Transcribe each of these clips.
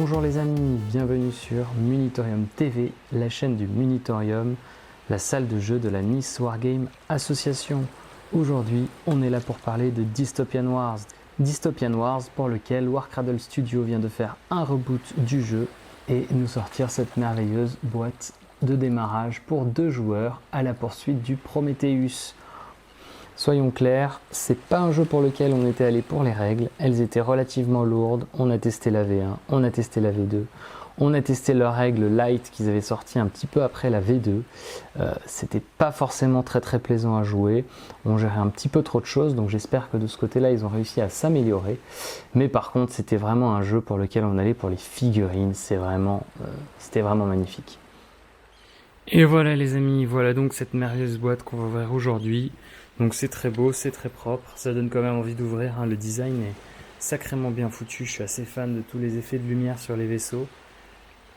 Bonjour les amis, bienvenue sur Munitorium TV, la chaîne du Munitorium, la salle de jeu de la Nice Wargame Association. Aujourd'hui, on est là pour parler de Dystopian Wars. Dystopian Wars pour lequel Warcradle Studio vient de faire un reboot du jeu et nous sortir cette merveilleuse boîte de démarrage pour 2 joueurs à la poursuite du Prometheus. Soyons clairs, c'est pas un jeu pour lequel on était allé pour les règles, elles étaient relativement lourdes, on a testé la V1, on a testé la V2, on a testé leurs règles light qu'ils avaient sorti un petit peu après la V2, c'était pas forcément très plaisant à jouer, on gérait un petit peu trop de choses, donc j'espère que de ce côté-là ils ont réussi à s'améliorer, mais par contre c'était vraiment un jeu pour lequel on allait pour les figurines, c'était vraiment magnifique. Et voilà les amis, voilà donc cette merveilleuse boîte qu'on va ouvrir aujourd'hui. Donc c'est très beau, c'est très propre, ça donne quand même envie d'ouvrir, hein. Le design est sacrément bien foutu, je suis assez fan de tous les effets de lumière sur les vaisseaux.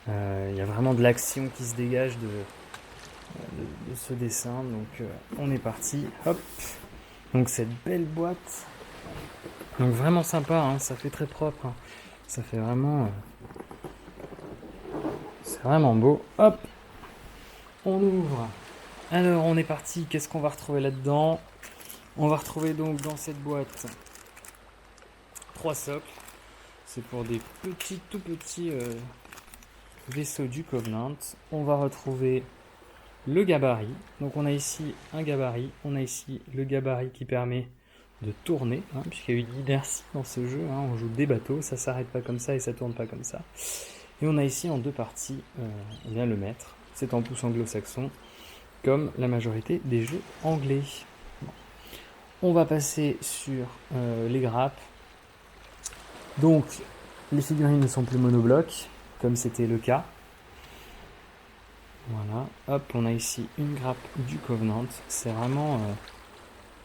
Il y a vraiment de l'action qui se dégage de ce dessin, donc on est parti, hop. Donc cette belle boîte, donc vraiment sympa, hein, ça fait très propre, hein. Ça fait vraiment... c'est vraiment beau, hop. On ouvre. Alors on est parti, qu'est-ce qu'on va retrouver là-dedans ? On va retrouver donc dans cette boîte 3 socles. C'est pour des tout petits vaisseaux du Covenant. On va retrouver le gabarit. Donc on a ici un gabarit. On a ici le gabarit qui permet de tourner, hein, puisqu'il y a eu de l'inertie dans ce jeu, hein. On joue des bateaux, ça s'arrête pas comme ça et ça tourne pas comme ça. Et on a ici en 2 parties bien le maître. C'est en pouce anglo-saxon, comme la majorité des jeux anglais. On va passer sur les grappes. Donc, les figurines ne sont plus monoblocs, comme c'était le cas. Voilà, hop, on a ici une grappe du Covenant. C'est vraiment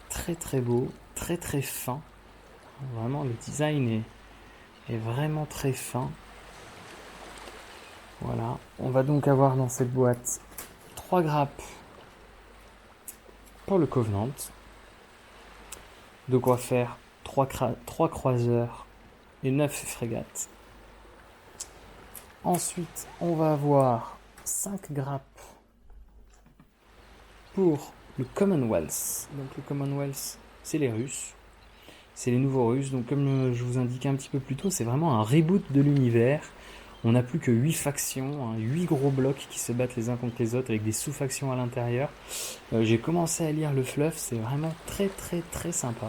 très beau, très fin. Vraiment, le design est vraiment très fin. Voilà, on va donc avoir dans cette boîte 3 grappes pour le Covenant. Donc on va faire 3 croiseurs et 9 frégates. Ensuite, on va avoir 5 grappes pour le Commonwealth. Donc le Commonwealth, c'est les Russes. C'est les nouveaux Russes. Donc comme je vous indiquais un petit peu plus tôt, c'est vraiment un reboot de l'univers. On n'a plus que 8 factions, 8 gros blocs qui se battent les uns contre les autres avec des sous-factions à l'intérieur. J'ai commencé à lire le fluff, c'est vraiment très sympa.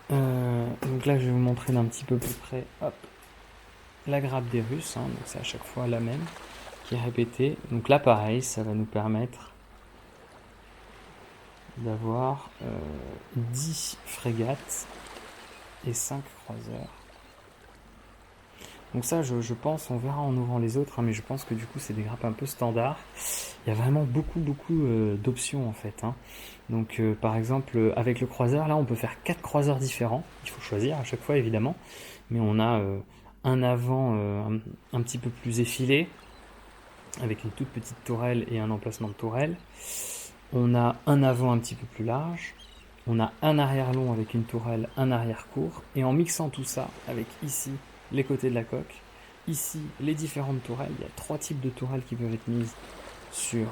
Donc là je vais vous montrer d'un petit peu plus près, hop, la grappe des Russes, hein, donc c'est à chaque fois la même qui est répétée. Donc là pareil, ça va nous permettre d'avoir 10 frégates et 5 croiseurs. Donc ça je pense, on verra en ouvrant les autres, hein, mais je pense que du coup c'est des grappes un peu standards. Il y a vraiment beaucoup d'options en fait, hein. Donc par exemple avec le croiseur, là on peut faire 4 croiseurs différents, il faut choisir à chaque fois évidemment, mais on a un avant un petit peu plus effilé, avec une toute petite tourelle et un emplacement de tourelle. On a un avant un petit peu plus large, on a un arrière long avec une tourelle, un arrière court, et en mixant tout ça avec ici les côtés de la coque, ici les différentes tourelles, il y a 3 types de tourelles qui peuvent être mises sur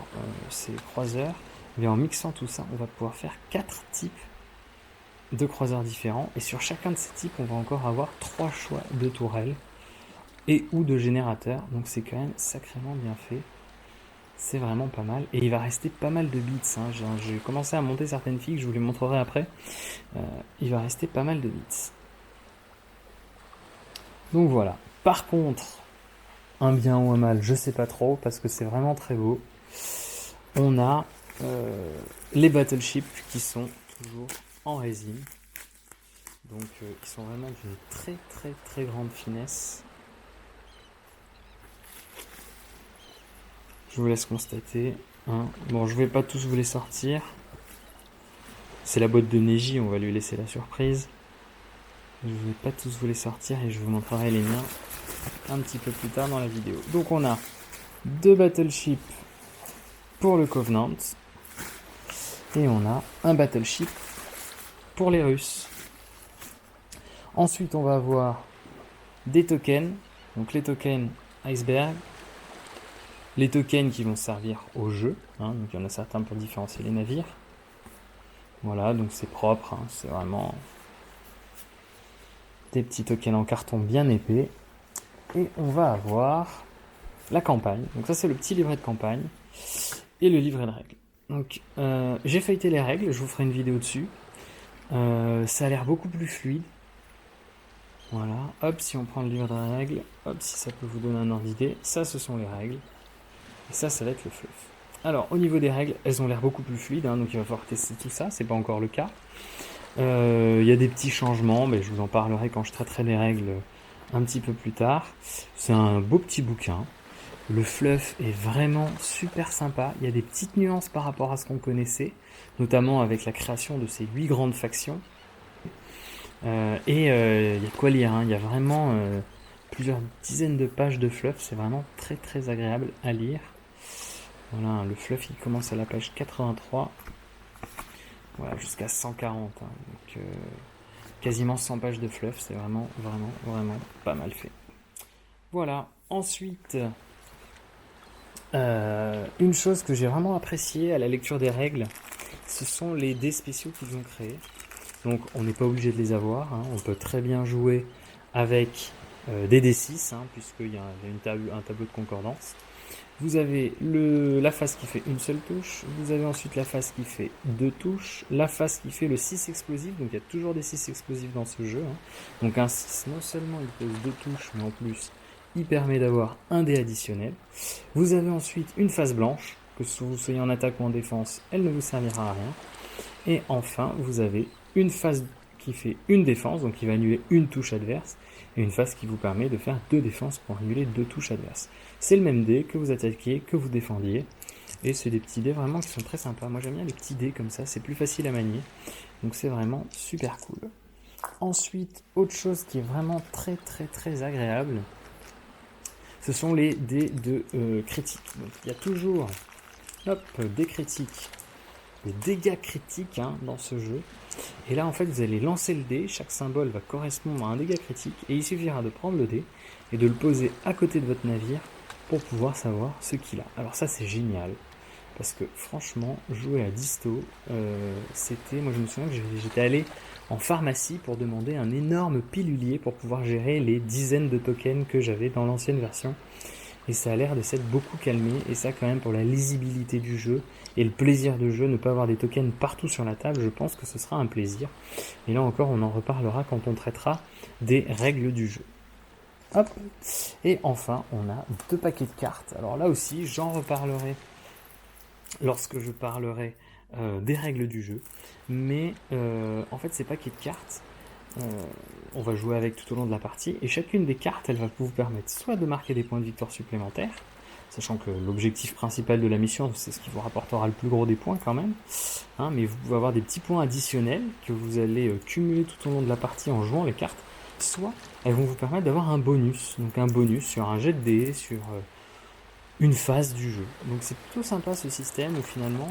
ces croiseurs, mais en mixant tout ça, on va pouvoir faire 4 types de croiseurs différents, et sur chacun de ces types, on va encore avoir 3 choix de tourelles et ou de générateurs, donc c'est quand même sacrément bien fait. C'est vraiment pas mal, et il va rester pas mal de bits, hein. J'ai commencé à monter certaines figues, je vous les montrerai après. Il va rester pas mal de bits. Donc voilà. Par contre, un bien ou un mal, je sais pas trop, parce que c'est vraiment très beau. On a les battleships qui sont toujours en résine. Donc ils sont vraiment d'une très grande finesse. Je vous laisse constater, hein. Bon, je vais pas tous vous les sortir. C'est la boîte de Neji, on va lui laisser la surprise. Je vais pas tous vous les sortir et je vous montrerai les miens un petit peu plus tard dans la vidéo. Donc on a 2 battleships pour le Covenant et on a un battleship pour les Russes. Ensuite on va avoir des tokens Donc les tokens iceberg, les tokens qui vont servir au jeu, hein, donc il y en a certains pour différencier les navires. Voilà, donc c'est propre, hein, c'est vraiment des petits tokens en carton bien épais. Et on va avoir la campagne. Donc ça c'est le petit livret de campagne et le livret de règles. Donc j'ai feuilleté les règles, je vous ferai une vidéo dessus. Ça a l'air beaucoup plus fluide. Voilà, hop, si on prend le livre de règles, hop, si ça peut vous donner un ordre d'idée, ça ce sont les règles. Et ça va être le fluff. Alors au niveau des règles, elles ont l'air beaucoup plus fluides, hein, donc il va falloir tester tout ça, c'est pas encore le cas. Il y a des petits changements, mais je vous en parlerai quand je traiterai les règles un petit peu plus tard. C'est un beau petit bouquin. Le fluff est vraiment super sympa. Il y a des petites nuances par rapport à ce qu'on connaissait, notamment avec la création de ces 8 grandes factions. Il y a de quoi lire, hein. Il y a vraiment plusieurs dizaines de pages de fluff. C'est vraiment très très agréable à lire. Voilà, le fluff il commence à la page 83. Voilà, jusqu'à 140. Hein. Donc quasiment 100 pages de fluff. C'est vraiment vraiment vraiment pas mal fait. Voilà. Ensuite, une chose que j'ai vraiment appréciée à la lecture des règles, ce sont les dés spéciaux qu'ils ont créés. Donc on n'est pas obligé de les avoir, hein. On peut très bien jouer avec des D6, hein, puisqu'il y a un tableau de concordance. Vous avez la face qui fait une seule touche, vous avez ensuite la face qui fait 2 touches, la face qui fait le 6 explosif, donc il y a toujours des 6 explosifs dans ce jeu. Hein. Donc un 6, non seulement il pose 2 touches, mais en plus il permet d'avoir un dé additionnel. Vous avez ensuite une face blanche, que vous soyez en attaque ou en défense, elle ne vous servira à rien. Et enfin, vous avez une phase qui fait une défense, donc qui va annuler une touche adverse, et une phase qui vous permet de faire 2 défenses pour annuler 2 touches adverses. C'est le même dé que vous attaquiez, que vous défendiez, et c'est des petits dés vraiment qui sont très sympas. Moi j'aime bien les petits dés comme ça, c'est plus facile à manier, donc c'est vraiment super cool. Ensuite, autre chose qui est vraiment très très très agréable, ce sont les dés de critique. Donc il y a toujours des critiques, des dégâts critiques, hein, dans ce jeu. Et là en fait vous allez lancer le dé, chaque symbole va correspondre à un dégât critique et il suffira de prendre le dé et de le poser à côté de votre navire pour pouvoir savoir ce qu'il a. Alors ça c'est génial parce que franchement jouer à Disto, moi je me souviens que j'étais allé en pharmacie pour demander un énorme pilulier pour pouvoir gérer les dizaines de tokens que j'avais dans l'ancienne version. Et ça a l'air de s'être beaucoup calmé, et ça quand même pour la lisibilité du jeu et le plaisir de jeu, ne pas avoir des tokens partout sur la table, je pense que ce sera un plaisir. Et là encore on en reparlera quand on traitera des règles du jeu. Hop. Et enfin on a 2 paquets de cartes. Alors là aussi j'en reparlerai lorsque je parlerai des règles du jeu. Mais en fait ces paquets de cartes, on va jouer avec tout au long de la partie, et chacune des cartes, elle va vous permettre soit de marquer des points de victoire supplémentaires, sachant que l'objectif principal de la mission, c'est ce qui vous rapportera le plus gros des points quand même, hein, mais vous pouvez avoir des petits points additionnels que vous allez cumuler tout au long de la partie en jouant les cartes, soit elles vont vous permettre d'avoir un bonus, donc un bonus sur un jet de dés, sur une phase du jeu. Donc c'est plutôt sympa ce système où finalement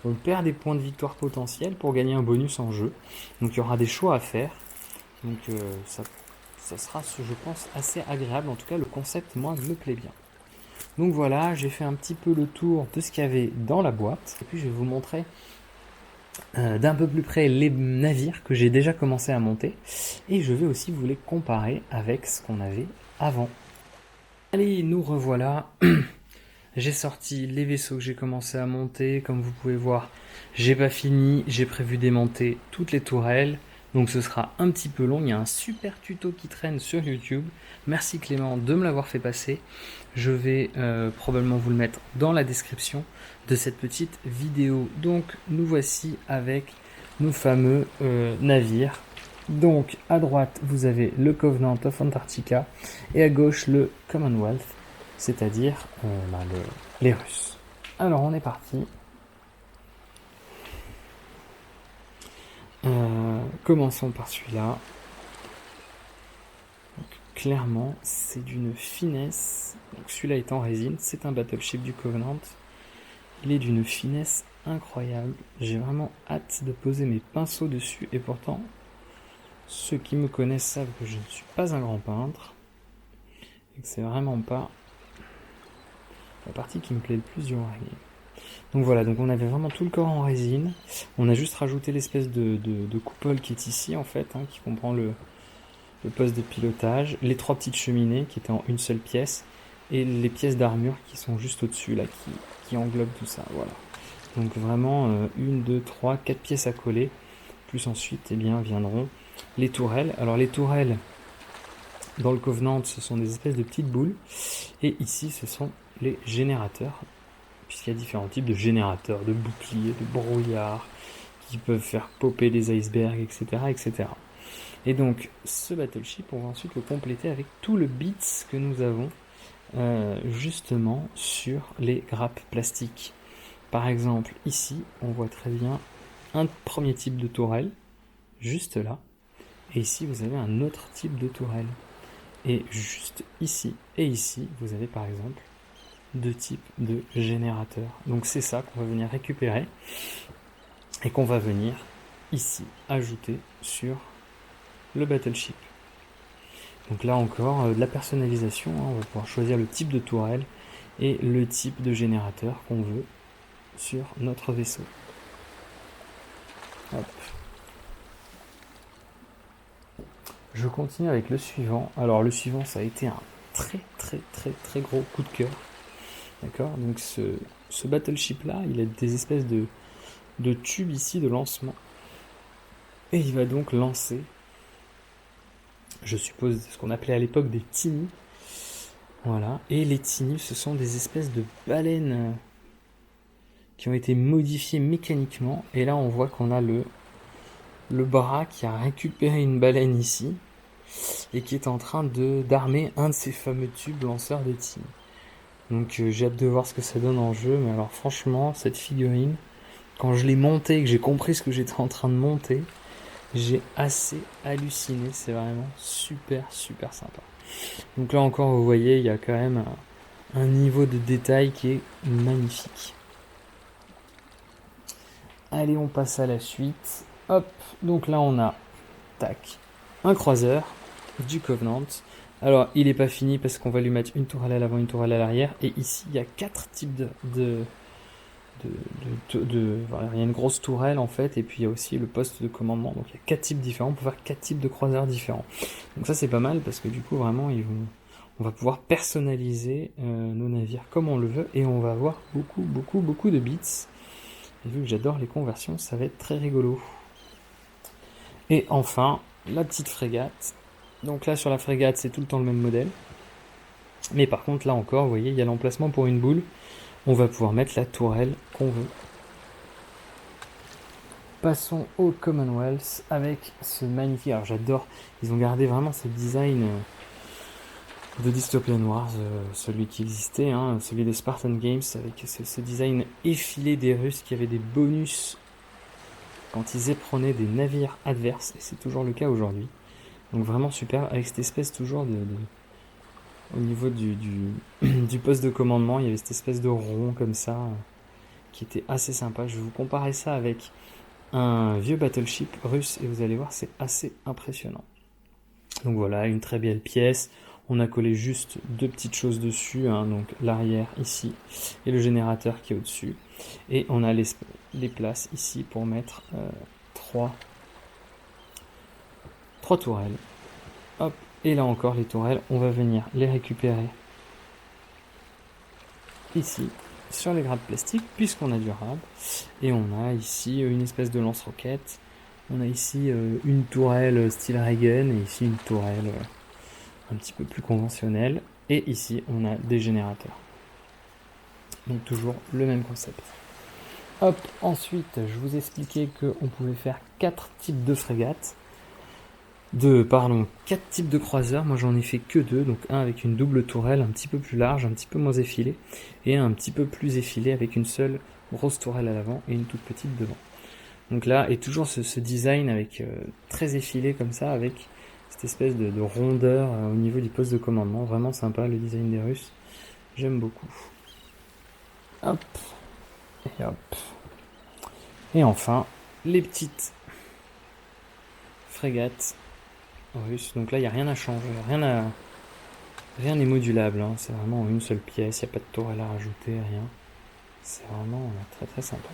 on perd des points de victoire potentiels pour gagner un bonus en jeu, donc il y aura des choix à faire. Donc ça sera, je pense, assez agréable. En tout cas, le concept, moi, me plaît bien. Donc voilà, j'ai fait un petit peu le tour de ce qu'il y avait dans la boîte. Et puis je vais vous montrer d'un peu plus près les navires que j'ai déjà commencé à monter. Et je vais aussi vous les comparer avec ce qu'on avait avant. Allez, nous revoilà. J'ai sorti les vaisseaux que j'ai commencé à monter. Comme vous pouvez voir, j'ai pas fini. J'ai prévu démonter toutes les tourelles. Donc ce sera un petit peu long, il y a un super tuto qui traîne sur YouTube. Merci Clément de me l'avoir fait passer. Je vais probablement vous le mettre dans la description de cette petite vidéo. Donc nous voici avec nos fameux navires. Donc à droite vous avez le Covenant of Antarctica et à gauche le Commonwealth, c'est-à-dire les Russes. Alors on est parti. Commençons par celui-là. Donc, clairement, c'est d'une finesse. Donc, celui-là est en résine, c'est un battleship du Covenant. Il est d'une finesse incroyable. J'ai vraiment hâte de poser mes pinceaux dessus. Et pourtant, ceux qui me connaissent savent que je ne suis pas un grand peintre. et que c'est vraiment pas la partie qui me plaît le plus du Wargame. Donc voilà, donc on avait vraiment tout le corps en résine. On a juste rajouté l'espèce de coupole qui est ici en fait, qui comprend le poste de pilotage, les 3 petites cheminées qui étaient en une seule pièce, et les pièces d'armure qui sont juste au-dessus là, qui englobent tout ça. Voilà. Donc vraiment 1, 2, 3, 4 pièces à coller, plus ensuite viendront les tourelles. Alors les tourelles dans le Covenant, ce sont des espèces de petites boules, et ici ce sont les générateurs, puisqu'il y a différents types de générateurs, de boucliers, de brouillards, qui peuvent faire popper les icebergs, etc., etc. Et donc, ce battleship, on va ensuite le compléter avec tout le bits que nous avons justement sur les grappes plastiques. Par exemple, ici, on voit très bien un premier type de tourelle, juste là. Et ici, vous avez un autre type de tourelle. Et juste ici et ici, vous avez par exemple 2 types de générateurs. Donc c'est ça qu'on va venir récupérer et qu'on va venir ici ajouter sur le battleship. Donc là encore, de la personnalisation, on va pouvoir choisir le type de tourelle et le type de générateur qu'on veut sur notre vaisseau. Hop. Je continue avec le suivant. Alors le suivant, ça a été un très gros coup de cœur. D'accord. Donc ce battleship là, il a des espèces de tubes ici de lancement. Et il va donc lancer, je suppose, ce qu'on appelait à l'époque des Tiny. Voilà. Et les Tiny, ce sont des espèces de baleines qui ont été modifiées mécaniquement. Et là, on voit qu'on a le bras qui a récupéré une baleine ici et qui est en train d'armer un de ces fameux tubes lanceurs de Tiny. Donc j'ai hâte de voir ce que ça donne en jeu. Mais alors franchement, cette figurine, quand je l'ai montée et que j'ai compris ce que j'étais en train de monter, j'ai assez halluciné. C'est vraiment super sympa. Donc là encore, vous voyez, il y a quand même un niveau de détail qui est magnifique. Allez, on passe à la suite. Hop, donc là on a, tac, un croiseur du Covenant. Alors, il n'est pas fini parce qu'on va lui mettre une tourelle à l'avant, une tourelle à l'arrière. Et ici, il y a 4 types voilà, il y a une grosse tourelle en fait, et puis il y a aussi le poste de commandement. Donc il y a 4 types différents, on peut faire 4 types de croiseurs différents. Donc ça c'est pas mal parce que du coup vraiment on va pouvoir personnaliser nos navires comme on le veut, et on va avoir beaucoup de bits. Et vu que j'adore les conversions, ça va être très rigolo. Et enfin, la petite frégate. Donc là sur la frégate c'est tout le temps le même modèle. Mais par contre là encore, vous voyez, il y a l'emplacement pour une boule. On va pouvoir mettre la tourelle qu'on veut. Passons au Commonwealth avec ce magnifique... Alors j'adore, ils ont gardé vraiment ce design de Dystopian Wars, celui qui existait, celui des Spartan Games, avec ce design effilé des Russes qui avaient des bonus quand ils éprenaient des navires adverses, et c'est toujours le cas aujourd'hui. Donc vraiment super, avec cette espèce toujours au niveau du poste de commandement, il y avait cette espèce de rond comme ça, qui était assez sympa. Je vais vous comparer ça avec un vieux battleship russe et vous allez voir, c'est assez impressionnant. Donc voilà, une très belle pièce. On a collé juste 2 petites choses dessus, donc l'arrière ici et le générateur qui est au-dessus. Et on a les places ici pour mettre 3 tourelles. Hop, et là encore les tourelles, on va venir les récupérer ici sur les grappes plastiques puisqu'on a du rab, et on a ici une espèce de lance-roquette, on a ici une tourelle style Reagan et ici une tourelle un petit peu plus conventionnelle, et ici on a des générateurs. Donc toujours le même concept. Hop, ensuite je vous expliquais qu'on pouvait faire 4 types de frégates. 4 types de croiseurs, moi j'en ai fait que 2, donc un avec une double tourelle un petit peu plus large, un petit peu moins effilée, et un petit peu plus effilé avec une seule grosse tourelle à l'avant et une toute petite devant. Donc là, et toujours ce design avec très effilé comme ça, avec cette espèce de rondeur au niveau du poste de commandement, vraiment sympa le design des Russes, j'aime beaucoup. Hop, et hop. Et enfin, les petites frégates russes. Donc là, il n'y a rien à changer, rien Rien n'est modulable, hein. C'est vraiment une seule pièce, il n'y a pas de tourelle à rajouter, rien. C'est vraiment très très sympa.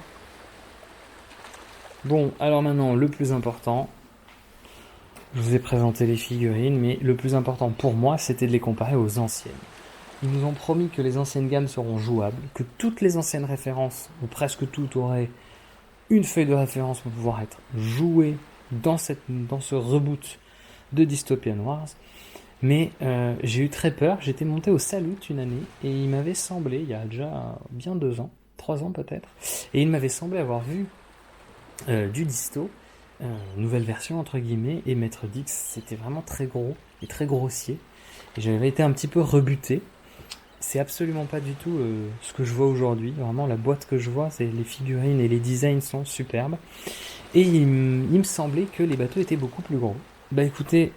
Bon, alors maintenant, le plus important, je vous ai présenté les figurines, mais le plus important pour moi, c'était de les comparer aux anciennes. Ils nous ont promis que les anciennes gammes seront jouables, que toutes les anciennes références, ou presque toutes, auraient une feuille de référence pour pouvoir être jouées dans ce reboot de Dystopian Wars. Mais j'ai eu très peur, j'étais monté au Salut une année, et il m'avait semblé, il y a déjà bien 2 ans, 3 ans peut-être, et il m'avait semblé avoir vu du disto, nouvelle version entre guillemets, et m'être dit que c'était vraiment très gros et très grossier, et j'avais été un petit peu rebuté. C'est absolument pas du tout ce que je vois aujourd'hui. Vraiment, la boîte que je vois, c'est les figurines et les designs sont superbes. Et il me semblait que les bateaux étaient beaucoup plus gros. Bah écoutez,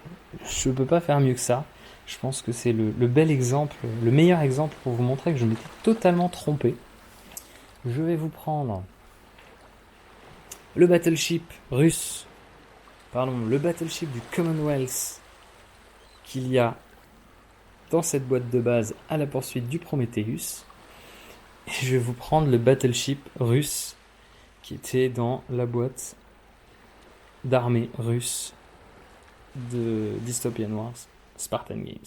je peux pas faire mieux que ça. Je pense que c'est le bel exemple, le meilleur exemple pour vous montrer que je m'étais totalement trompé. Je vais vous prendre le battleship russe, le battleship du Commonwealth qu'il y a dans cette boîte de base à la poursuite du Prometheus. Et je vais vous prendre le battleship russe qui était dans la boîte d'armée russe de Dystopian Wars Spartan Games.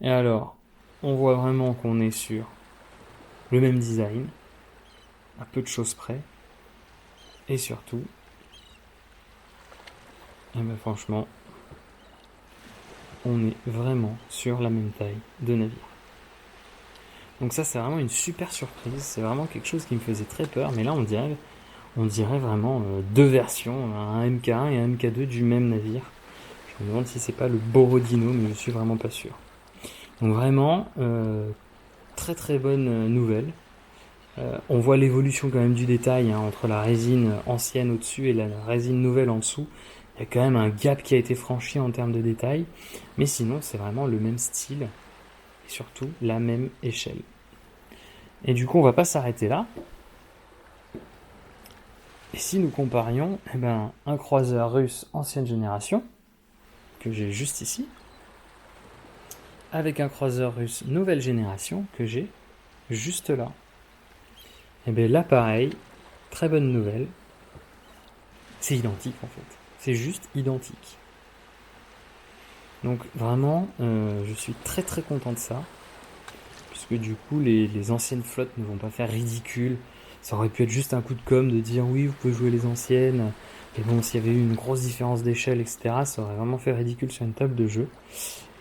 Et alors, on voit vraiment qu'on est sur le même design, à peu de choses près, et surtout, et ben franchement, on est vraiment sur la même taille de navire. Donc ça, c'est vraiment une super surprise, c'est vraiment quelque chose qui me faisait très peur, mais là on dirait vraiment deux versions, un MK1 et un MK2 du même navire. Je me demande si c'est pas le Borodino, mais je suis vraiment pas sûr. Donc vraiment, très très bonne nouvelle. On voit l'évolution quand même du détail hein, entre la résine ancienne au-dessus et la résine nouvelle en dessous. Il y a quand même un gap qui a été franchi en termes de détail. Mais sinon, c'est vraiment le même style et surtout la même échelle. Et du coup, on va pas s'arrêter là. Et si nous comparions un croiseur russe ancienne génération, que j'ai juste ici, avec un croiseur russe nouvelle génération, que j'ai juste là. Et bien là, pareil, très bonne nouvelle, c'est identique en fait. C'est juste identique. Donc vraiment, je suis très très content de ça, puisque du coup, les anciennes flottes ne vont pas faire ridicule. Ça aurait pu être juste un coup de com' de dire oui, vous pouvez jouer les anciennes. Et bon, s'il y avait eu une grosse différence d'échelle, etc., ça aurait vraiment fait ridicule sur une table de jeu.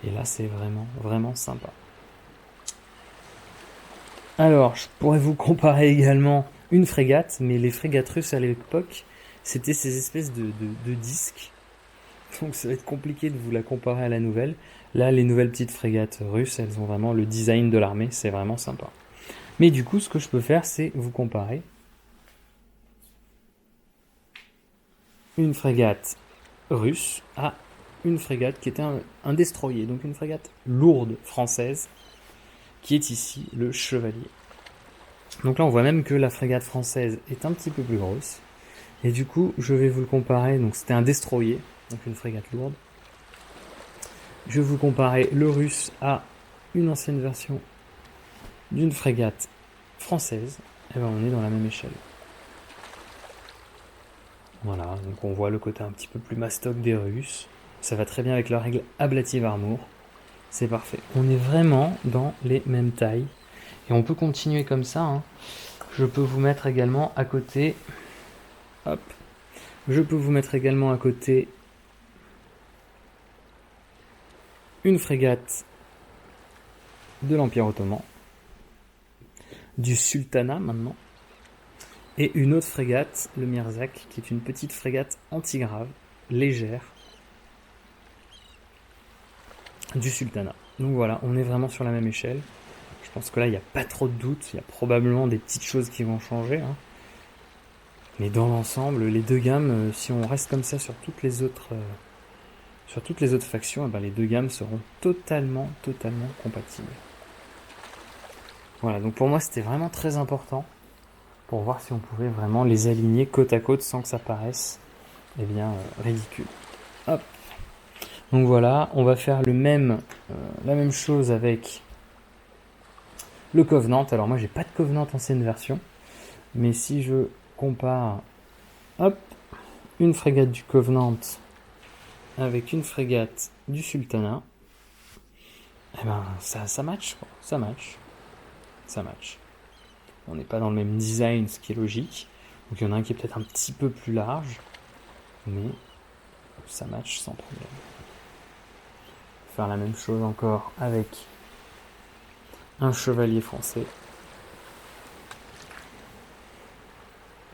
Et là, c'est vraiment, vraiment sympa. Alors, je pourrais vous comparer également une frégate, mais les frégates russes à l'époque, c'était ces espèces de disques. Donc ça va être compliqué de vous la comparer à la nouvelle. Là, les nouvelles petites frégates russes, elles ont vraiment le design de l'armée, c'est vraiment sympa. Mais du coup, ce que je peux faire, c'est vous comparer une frégate russe à une frégate qui était un destroyer, donc une frégate lourde française, qui est ici le Chevalier. Donc là, on voit même que la frégate française est un petit peu plus grosse. Et du coup, je vais vous le comparer. Donc c'était un destroyer, donc une frégate lourde. Je vais vous comparer le russe à une ancienne version d'une frégate française. Et ben on est dans la même échelle. Voilà, donc on voit le côté un petit peu plus mastoc des Russes. Ça va très bien avec leur règle ablative armor. C'est parfait. On est vraiment dans les mêmes tailles. Et on peut continuer comme ça. Hein. Je peux vous mettre également à côté. Hop. Je peux vous mettre également à côté une frégate de l'Empire ottoman, du Sultanat maintenant, et une autre frégate, le Mirzak, qui est une petite frégate antigrave, légère, du Sultanat. Donc voilà, on est vraiment sur la même échelle. Je pense que là, il n'y a pas trop de doute. Il y a probablement des petites choses qui vont changer. Hein. Mais dans l'ensemble, les deux gammes, si on reste comme ça sur toutes les autres factions, les deux gammes seront totalement compatibles. Voilà, donc pour moi, c'était vraiment très important pour voir si on pouvait vraiment les aligner côte à côte sans que ça paraisse ridicule. Hop. Donc voilà, on va faire la même chose avec le Covenant. Alors moi j'ai pas de Covenant ancienne version, mais si je compare, hop, une frégate du Covenant avec une frégate du Sultanat, eh ben ça match, quoi. Ça match. On n'est pas dans le même design, ce qui est logique. Donc il y en a un qui est peut-être un petit peu plus large, mais ça match sans problème. Faire la même chose encore avec un chevalier français.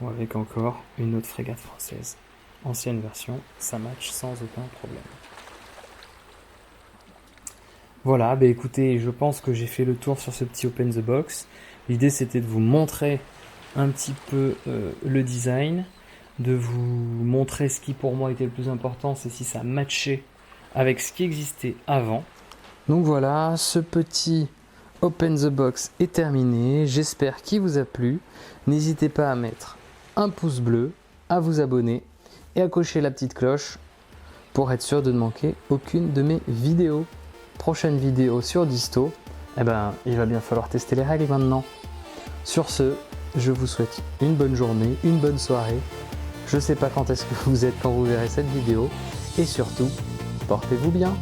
Ou avec encore une autre frégate française. Ancienne version, ça match sans aucun problème. Voilà, bah écoutez, je pense que j'ai fait le tour sur ce petit Open the Box. L'idée c'était de vous montrer un petit peu le design, de vous montrer ce qui pour moi était le plus important, c'est si ça matchait avec ce qui existait avant. Donc voilà, ce petit Open the Box est terminé, j'espère qu'il vous a plu. N'hésitez pas à mettre un pouce bleu, à vous abonner et à cocher la petite cloche pour être sûr de ne manquer aucune de mes vidéos. Prochaine vidéo sur Disto, eh ben, il va bien falloir tester les règles maintenant. Sur ce, je vous souhaite une bonne journée, une bonne soirée. Je ne sais pas quand est-ce que vous êtes quand vous verrez cette vidéo. Et surtout, portez-vous bien.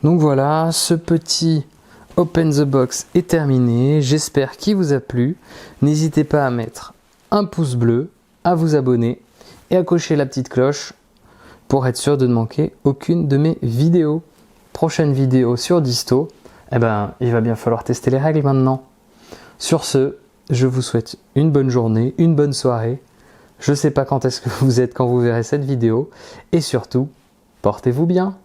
Donc voilà, ce petit Open the Box est terminé. J'espère qu'il vous a plu. N'hésitez pas à mettre un pouce bleu, à vous abonner et à cocher la petite cloche pour être sûr de ne manquer aucune de mes vidéos. Prochaine vidéo sur Disto, il va bien falloir tester les règles maintenant. Sur ce, je vous souhaite une bonne journée, une bonne soirée. Je ne sais pas quand est-ce que vous êtes quand vous verrez cette vidéo. Et surtout, portez-vous bien.